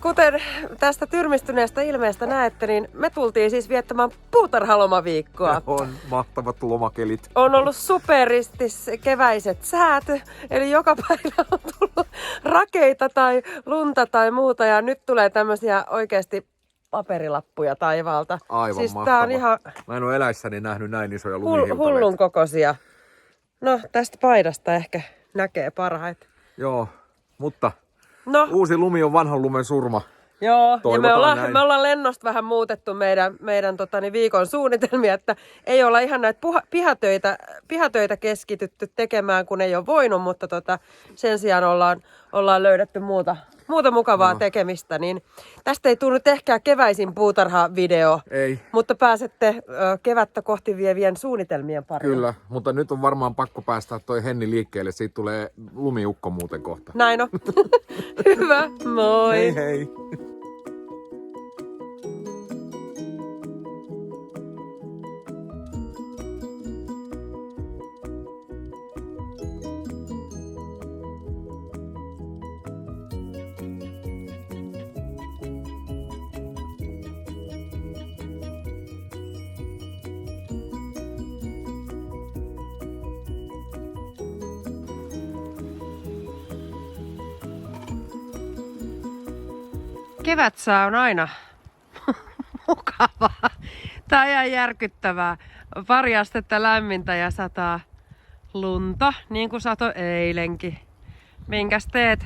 Kuten tästä tyrmistyneestä ilmeestä näette, niin me tultiin siis viettämään puutarhalomaviikkoa. On mahtavat lomakelit. On ollut superistis keväiset säät, eli joka päivä on tullut rakeita tai lunta tai muuta, ja nyt tulee tämmöisiä oikeasti paperilappuja taivaalta. Aivan siis mahtava. Tää on ihan Mä en ole eläissäni nähnyt näin isoja lumihiutaleita. hullun kokoisia. No, tästä paidasta ehkä näkee parhaiten. Joo, mutta No, uusi lumi on vanhan lumen surma. joo, ja Toivotaan näin. me ollaan lennosta vähän muutettu meidän viikon suunnitelmia, että ei olla ihan näitä pihatöitä keskitytty tekemään, kun ei ole voinut, mutta sen sijaan ollaan löydetty muuta mukavaa tekemistä, niin tästä ei tullut ehkä keväisin puutarha-video, Ei. mutta pääsette kevättä kohti vievien suunnitelmien pariin. Kyllä, mutta nyt on varmaan pakko päästä toi Henni liikkeelle. Siitä tulee lumiukko muuten kohta. Näin on. Hyvä, moi! Hei hei! Kevätsää on aina mukavaa. Tää on ihan järkyttävää. Pari astetta lämmintä ja sataa lunta, niin kuin sato eilenkin. Minkäs teet?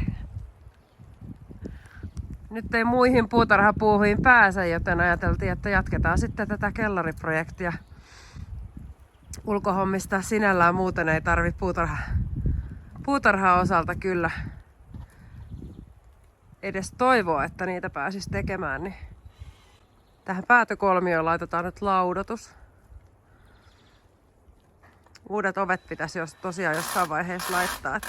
Nyt ei muihin puutarhapuuhiin pääse, joten ajateltiin, että jatketaan sitten tätä kellariprojektia. Ulkohommista sinällään muuten ei tarvi puutarhaa osalta kyllä edes toivoa, että niitä pääsis tekemään, niin tähän päätökolmioon laitetaan nyt laudotus. Uudet ovet pitäisi tosiaan jossain vaiheessa laittaa.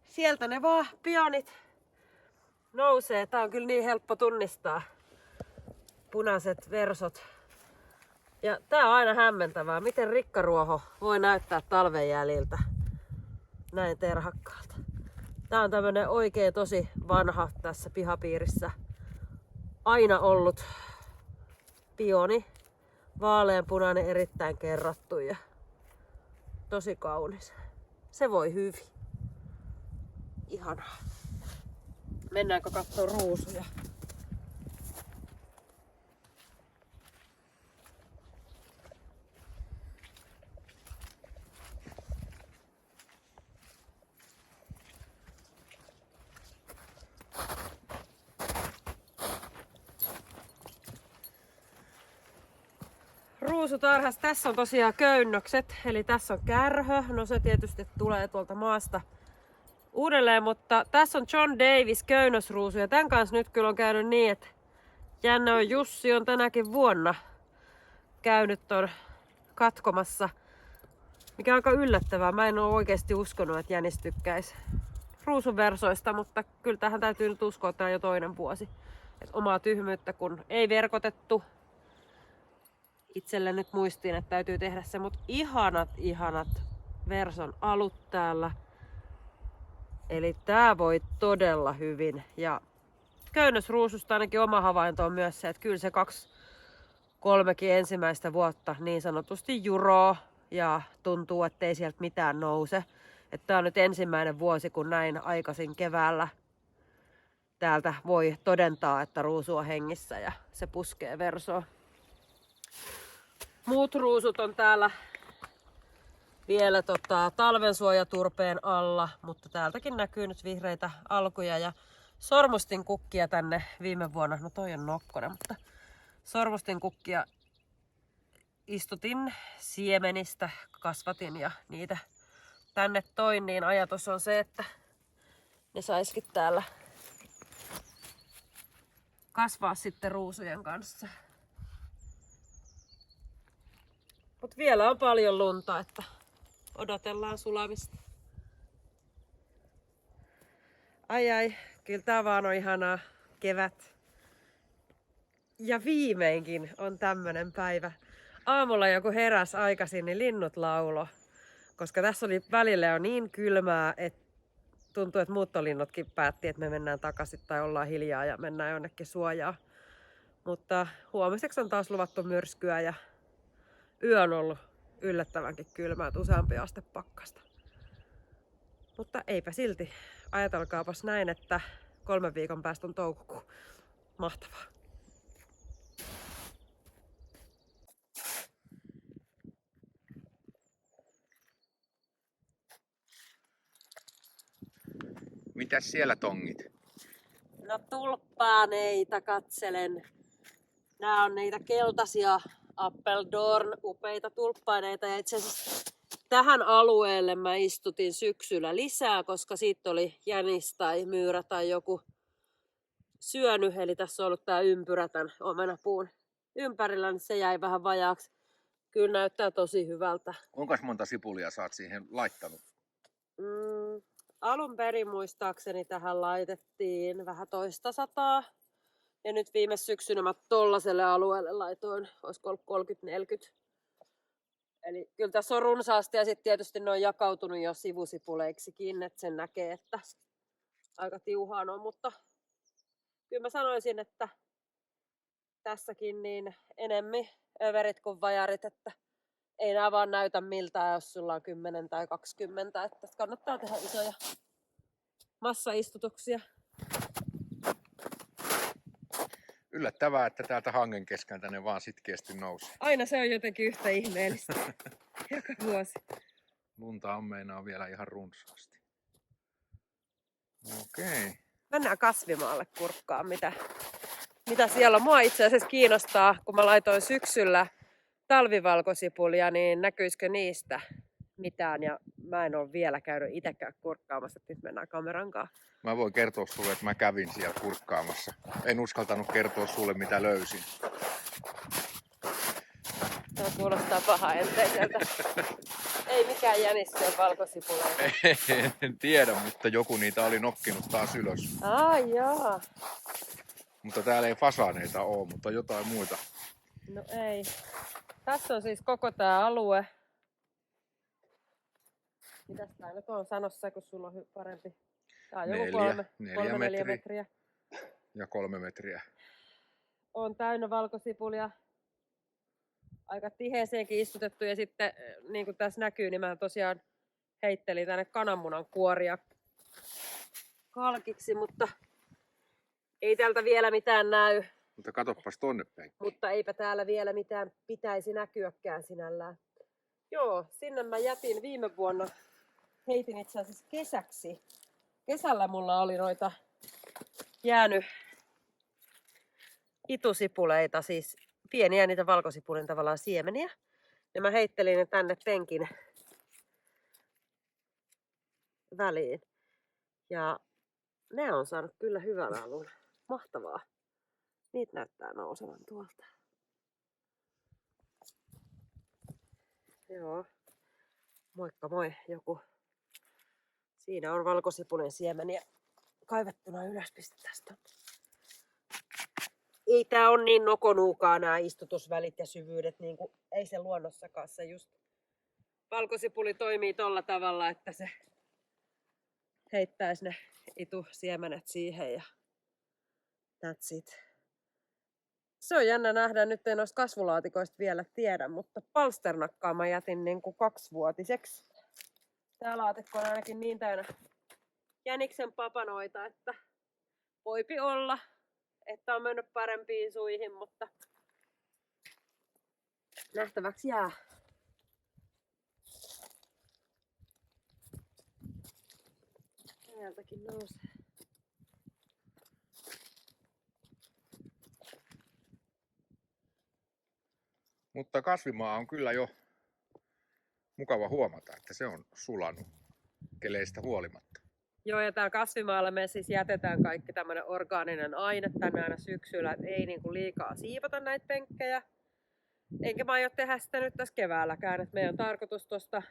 Sieltä ne vaan pionit nousee. Tää on kyllä niin helppo tunnistaa. Punaiset versot. Ja tää on aina hämmentävää, miten rikkaruoho voi näyttää talven jäljiltä näin terhakkaalta. Tää on tämmönen oikein tosi vanha tässä pihapiirissä aina ollut pioni. Vaaleanpunainen, erittäin kerrattu ja tosi kaunis. Se voi hyvin. Ihanaa. Mennäänkö kattoo ruusuja? Ruusutarhassa tässä on tosiaan köynnökset, eli tässä on kärhö. No se tietysti tulee tuolta maasta uudelleen, mutta tässä on John Davis köynnösruusu ja tämän kanssa nyt kyllä on käynyt niin, että jännä on Jussi on tänäkin vuonna käynyt ton katkomassa, mikä on aika yllättävää. Mä en ole oikeasti uskonut, että Jänis tykkäisi ruusun versoista, mutta kyllä tähän täytyy nyt uskoa, että tämä on jo toinen vuosi. Et omaa tyhmyyttä, kun ei verkotettu. Itselle nyt muistiin, että täytyy tehdä se, mutta ihanat verson alut täällä. Eli tää voi todella hyvin. Ja köynnösruususta ainakin oma havainto on myös se, että kyllä se 2-3 ensimmäistä vuotta niin sanotusti juroo ja tuntuu, ettei sieltä mitään nouse. Tää on nyt ensimmäinen vuosi, kun näin aikaisin keväällä täältä voi todentaa, että ruusu on hengissä ja se puskee versoa. Muut ruusut on täällä vielä talvensuojaturpeen alla, mutta täältäkin näkyy nyt vihreitä alkuja ja sormustin kukkia tänne viime vuonna. No toi on nokkonen, mutta sormustin kukkia istutin siemenistä, kasvatin ja niitä tänne toin, niin ajatus on se, että ne saisikin täällä kasvaa sitten ruusujen kanssa. Mut vielä on paljon lunta, että odotellaan sulamista. Ai, kyllä tää vaan on ihanaa kevät. Ja viimeinkin on tämmönen päivä. Aamulla joku heräs aikaisin, niin linnut laulo. Koska tässä oli välillä jo niin kylmää, että tuntuu, että muuttolinnutkin päätti, että me mennään takaisin tai ollaan hiljaa ja mennään jonnekin suojaan. Mutta huomiseksi on taas luvattu myrskyä ja yö on ollut yllättävänkin kylmää, useampi aste pakkasta. Mutta eipä silti. Ajatelkaapas näin, että 3 viikon päästä on toukokuu. Mahtavaa. Mitäs siellä tongit? No tulppaaneita katselen. Nää on niitä keltaisia Appeldorn upeita tulppaaneita ja itse asiassa tähän alueelle mä istutin syksyllä lisää, koska siitä oli jänis tai myyrä tai joku syönyt. Eli tässä on ollut tää ympyrä tämän omenapuun ympärillä, niin se jäi vähän vajaaksi. Kyllä näyttää tosi hyvältä. Kuinka monta sipulia sä oot siihen laittanut? Alun perin muistaakseni tähän laitettiin vähän 200. Ja nyt viime syksynä mä tollaselle alueelle laitoin, olisiko ollut 30-40. Eli kyllä tässä on runsaasti ja sitten tietysti ne on jakautunut jo sivusipuleiksikin, että sen näkee, että aika tiuhaan on. Mutta kyllä mä sanoisin, että tässäkin niin enemmän överit kuin vajarit, että ei nämä vaan näytä miltään, jos sulla on 10 tai 20, että kannattaa tehdä isoja massaistutuksia. Yllättävää, että täältä hangen keskeltä ne vaan sitkeästi nousee. Aina se on jotenkin yhtä ihmeellistä. Joka vuosi. Lunta on meinaa vielä ihan runsaasti. Okei. Mennään kasvimaalle kurkkaan, mitä siellä on. Mua itse asiassa kiinnostaa, kun mä laitoin syksyllä talvivalkosipulia, niin näkyisikö niistä mitään. Ja mä en ole vielä käynyt itsekään kurkkaamassa, että nyt mennään kameran kanssa. Mä voin kertoa sulle, että mä kävin siellä kurkkaamassa. En uskaltanut kertoa sulle, mitä löysin. Tämä kuulostaa paha enteiseltä. Ei mikään jänis siellä valkosipuleita. En tiedä, mutta joku niitä oli nokkinut taas ylös. Jaa. Mutta täällä ei fasaaneita ole, mutta jotain muita. No ei. Tässä on siis koko tää alue. Mitäs tää nyt on sanossa, kun sulla on parempi? Tää on joku 3-4 metriä. Ja 3 metriä. On täynnä valkosipulia. Aika tiheeseenkin istutettu ja sitten niin kuin tässä näkyy, niin mä tosiaan heittelin tänne kananmunan kuoria kalkiksi, mutta ei täältä vielä mitään näy. Mutta katoppas tonne päin. Mutta eipä täällä vielä mitään pitäisi näkyäkään sinällään. Joo, sinne mä jätin viime vuonna, heitin itse asiassa kesäksi. Kesällä mulla oli noita jäänyt itusipuleita, siis pieniä niitä valkosipulin tavallaan siemeniä. Ja mä heittelin ne tänne penkin väliin. Ja ne on saanut kyllä hyvän alun. Mahtavaa. Niitä näyttää nousevan tuolta. Joo. Moikka moi joku. Siinä on valkosipulin siemeniä kaivettuna ylös. Pistä tästä. Ei tää on niin nokonuukaa nämä istutusvälit ja syvyydet, niin kuin ei se luonnossakaan. Se just valkosipuli toimii tolla tavalla, että se heittäisi ne itusiemenet siihen ja that's it. Se on jännä nähdä, nyt en noista kasvulaatikoista vielä tiedä, mutta palsternakkaa mä jätin niin kuin 2-vuotiseksi. Tää laatikko on ainakin niin täynnä jäniksen papanoita, että voipi olla, että on mennyt parempiin suihin, mutta nähtäväksi jää. Täältäkin nousee. Mutta kasvimaa on kyllä jo mukava huomata, että se on sulanut keleistä huolimatta. Joo, ja täällä kasvimaalla me siis jätetään kaikki tämmönen orgaaninen aine tänne aina syksyllä, että ei niinku liikaa siivota näitä penkkejä. Enkä mä aio tehdä sitä nyt tässä keväälläkään, että meidän tarkoitus tosta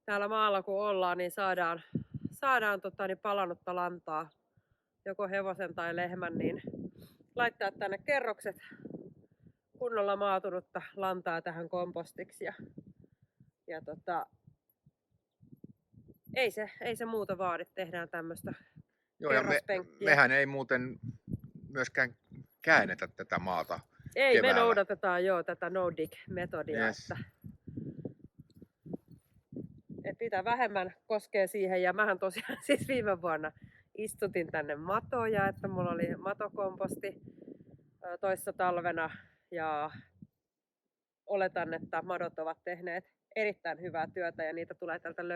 täällä maalla kun ollaan, niin saadaan palannutta lantaa, joko hevosen tai lehmän, niin laittaa tänne kerrokset kunnolla maatunutta lantaa tähän kompostiksi. Ja ei se muuta vaadi, tehdään tämmöistä kerrospenkkiä. Mehän ei muuten myöskään käännetä tätä maata Ei, keväällä. me noudatetaan tätä no-dig-metodia, Yes. että mitä vähemmän koskee siihen. Ja mähän tosiaan siis viime vuonna istutin tänne matoja, että mulla oli matokomposti toissa talvena ja oletan, että madot ovat tehneet erittäin hyvää työtä ja niitä tulee täältä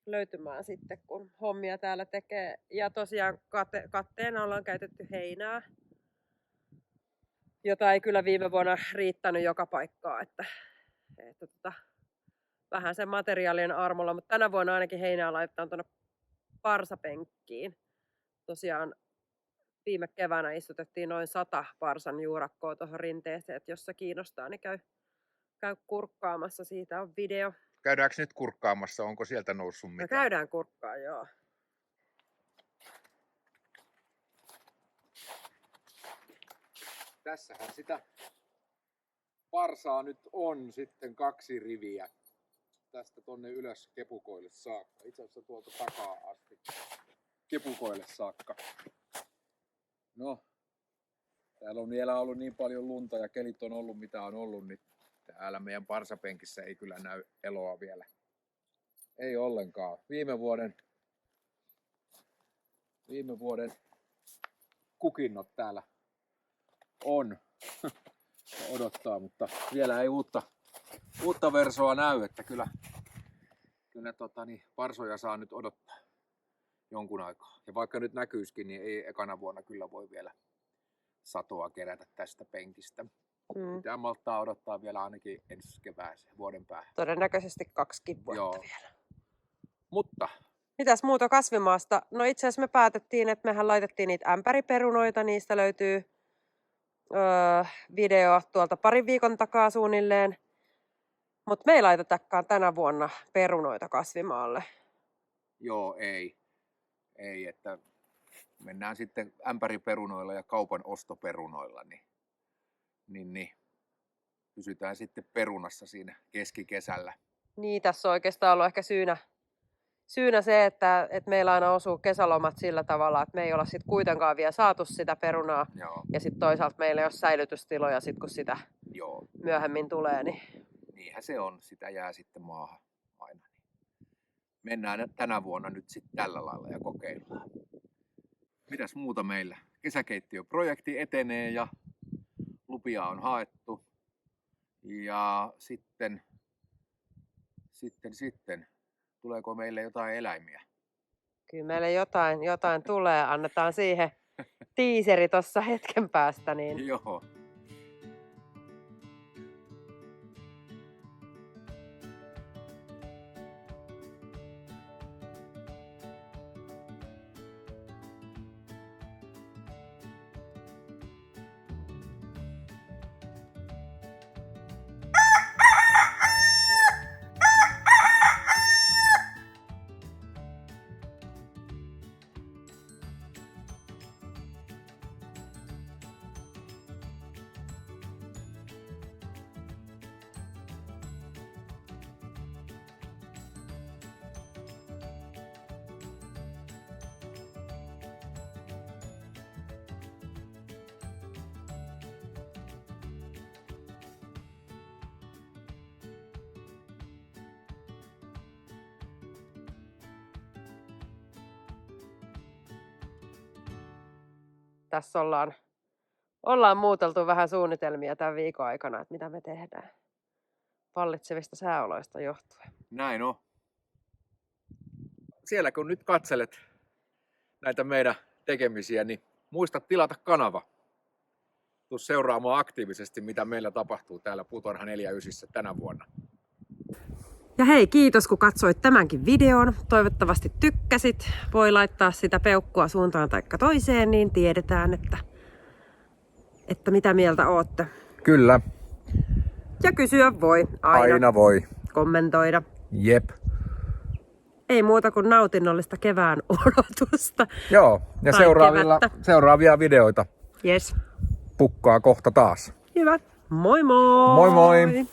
löytymään sitten, kun hommia täällä tekee. Ja tosiaan katteena ollaan käytetty heinää, jota ei kyllä viime vuonna riittänyt joka paikkaa, että vähän sen materiaalien armolla, mutta tänä vuonna ainakin heinää laitetaan tuonne parsapenkkiin. Tosiaan viime keväänä istutettiin noin 100 parsan juurakkoa tuohon rinteeseen, että jos se kiinnostaa, niin käy kurkkaamassa, siitä on video. Käydäänkö nyt kurkkaamassa, onko sieltä noussut mitään? No käydään kurkkaan, joo. Tässähän sitä parsaa nyt on sitten 2 riviä. Tästä tonne ylös kepukoille saakka. Itse asiassa tuolta takaa asti kepukoille saakka. No, täällä on vielä ollut niin paljon lunta ja kelit on ollut mitä on ollut, niin täällä meidän parsapenkissä ei kyllä näy eloa vielä. Ei ollenkaan. Viime vuoden kukinnot täällä on odottaa, mutta vielä ei uutta versoa näy, että kyllä parsoja saa nyt odottaa jonkun aikaa. Ja vaikka nyt näkyisikin, niin ei ekana vuonna kyllä voi vielä satoa kerätä tästä penkistä. Pitää malttaa odottaa vielä ainakin ensi kevääseen, vuoden päähän. Todennäköisesti 2 vuotta Joo. vielä. Mutta Mitäs muuta kasvimaasta? No itse asiassa me päätettiin, että mehän laitettiin niitä ämpäriperunoita. Niistä löytyy video tuolta 2 viikon takaa suunnilleen. Mutta me ei laitetakaan tänä vuonna perunoita kasvimaalle. joo, ei, että mennään sitten ämpäriperunoilla ja kaupan ostoperunoilla, niin pysytään sitten perunassa siinä keskikesällä. Niin, tässä on oikeastaan ollut ehkä syynä se, että meillä aina osuu kesälomat sillä tavalla, että me ei olla sitten kuitenkaan vielä saatu sitä perunaa. Joo. Ja sitten toisaalta meillä ei ole säilytystiloja, sit kun sitä Joo. myöhemmin tulee. Niin Niinhän se on, sitä jää sitten maahan aina. Mennään tänä vuonna nyt sitten tällä lailla ja kokeillaan. Mitäs muuta meillä? Kesäkeittiöprojekti etenee ja lupia on haettu. Ja sitten tuleeko meille jotain eläimiä? kyllä meille jotain tulee. Annetaan siihen tiiseri tuossa hetken päästä. Niin Joo. tässä ollaan muuteltu vähän suunnitelmia tämän viikon aikana, että mitä me tehdään vallitsevista sääoloista johtuen. Näin on. Siellä kun nyt katselet näitä meidän tekemisiä, niin muista tilata kanava. Tuu seuraamaan aktiivisesti, mitä meillä tapahtuu täällä Puutarha 49 tänä vuonna. Ja hei, kiitos kun katsoit tämänkin videon. Toivottavasti tykkäsit. Voi laittaa sitä peukkua suuntaan tai toiseen, niin tiedetään, että mitä mieltä ootte. Kyllä. Ja kysyä voi. Aina voi. Kommentoida. Jep. Ei muuta kuin nautinnollista kevään odotusta. Joo, ja Tai seuraavia videoita Yes. pukkaa kohta taas. Hyvä. Moi moi! Moi moi!